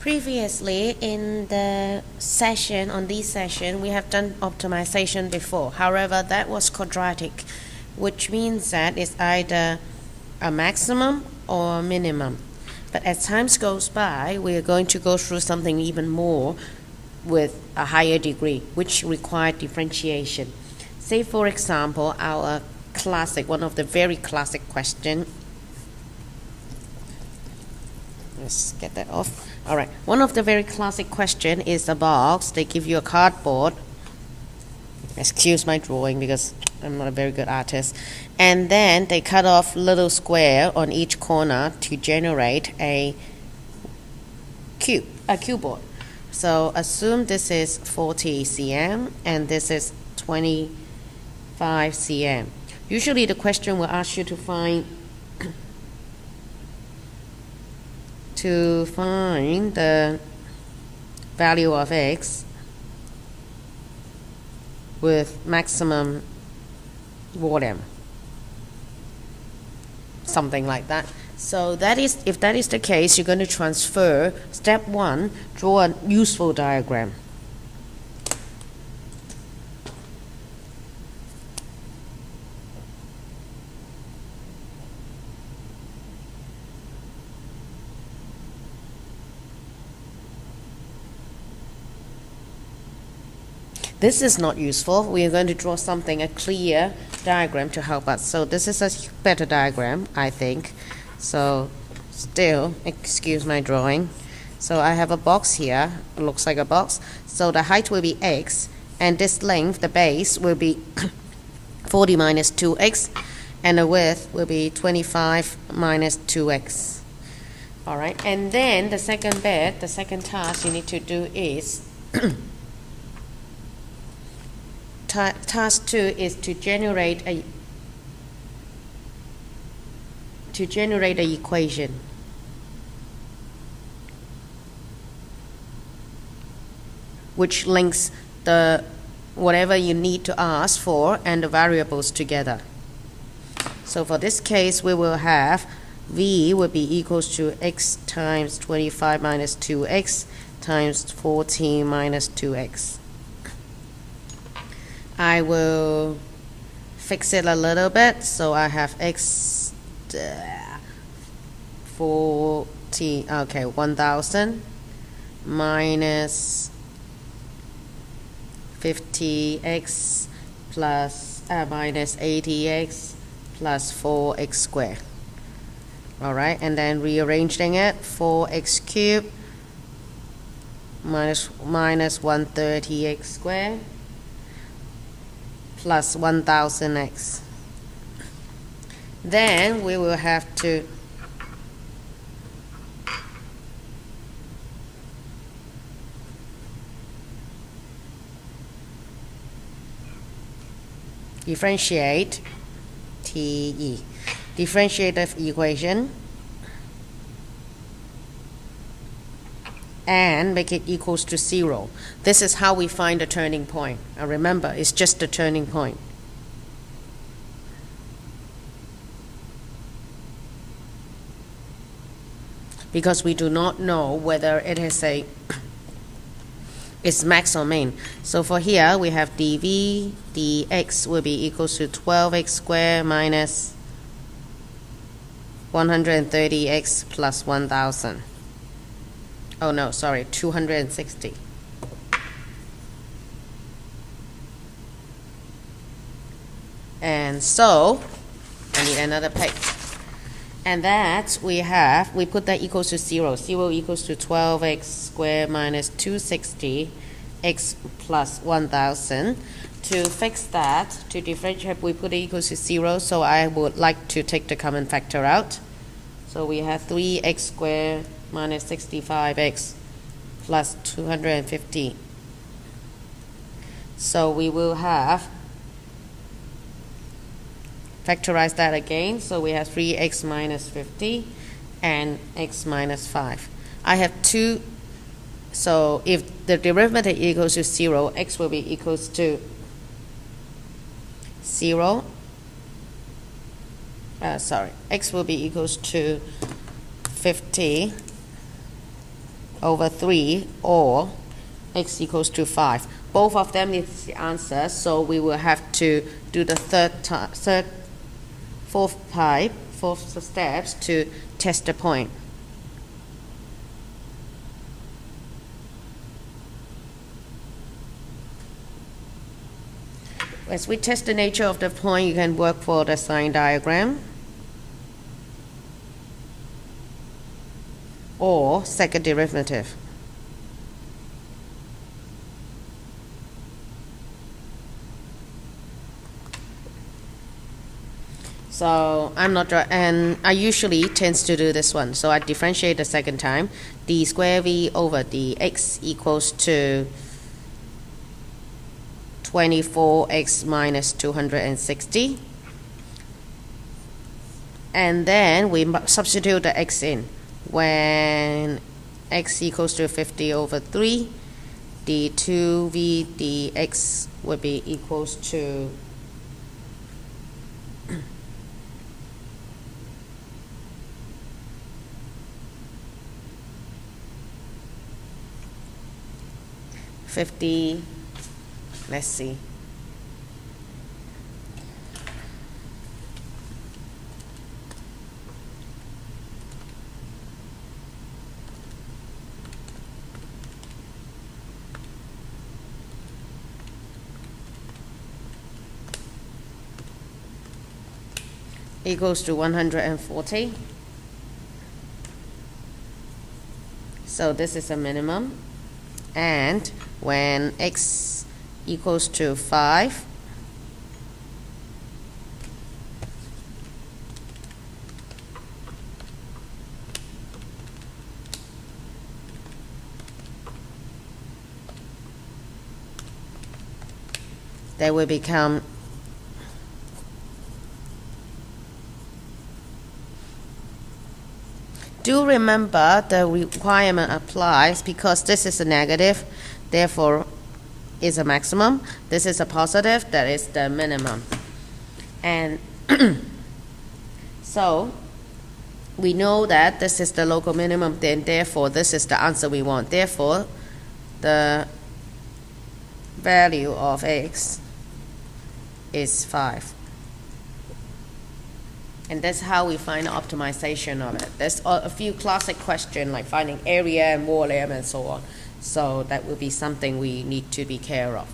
Previously in the session, on this session, we have done optimization before. However, that was quadratic, which means that it's either a maximum or a minimum. But as time goes by, we are going to go through something even more with a higher degree, which requires differentiation. Say, for example, our classic, one of the very classic question. Let's get that off. All right. One of the very classic question is a box. They give you a cardboard. Excuse my drawing because I'm not a very good artist. And then they cut off little square on each corner to generate a cuboid. So assume this is 40 cm and this is 25 cm. Usually the question will ask you to find the value of x with maximum volume, something like that. So that is, if that is the case, you're going to transfer step 1, draw a useful diagram. This is not useful. We are going to draw something, a clear diagram to help us. So this is a better diagram, I think. So still, excuse my drawing. So I have a box here. It looks like a box. So the height will be x, and this length, the base, will be 40 minus 2x, and the width will be 25 minus 2x. All right, and then the second bit, the second task you need to do is task 2 is to generate a equation which links the whatever you need to ask for and the variables together. So for this case, we will have v will be equals to x times 25 minus 2x times 14 minus 2x. I will fix it a little bit. So I have x 1000 minus 50x plus minus 80x plus 4x squared. All right, and then rearranging it, 4x cubed minus 130x squared plus 1000x. Then we will have to differentiate differentiative equation and make it equals to 0. This is how we find the turning point. Now remember, it's just the turning point. Because we do not know whether it is it's max or min. So for here we have dv dx will be equals to 12x squared minus 130x plus 1000. Oh no, sorry, 260. And so I need another page. And that we put that equals to 0. 0 equals to 12x squared minus 260 x plus 1000. To fix that, to differentiate, we put it equals to 0. So I would like to take the common factor out. So we have 3x squared minus 65x plus 250. So we will have factorize that again. So we have 3x minus 50 and x minus 5. I have 2. So if the derivative equals to 0, x will be equals to 0. X will be equals to 50 over 3 or x equals to 5. Both of them is the answer, so we will have to do the fourth steps to test the point. As we test the nature of the point, you can work for the sign diagram or second derivative. So I'm not, and I usually tends to do this one. So I differentiate the second time. D square V over dx equals to 24x minus 260. And then we substitute the x in. When x equals to 50 over 3, d2v dx would be equals to let's see, equals to 140. So this is a minimum, and when x equals to 5, they will become do remember the requirement applies because this is a negative, therefore is a maximum. This is a positive, that is the minimum. And so we know that this is the local minimum, then therefore this is the answer we want. Therefore the value of x is 5. And that's how we find the optimization of it. There's a few classic questions like finding area and volume and so on. So that will be something we need to be care of.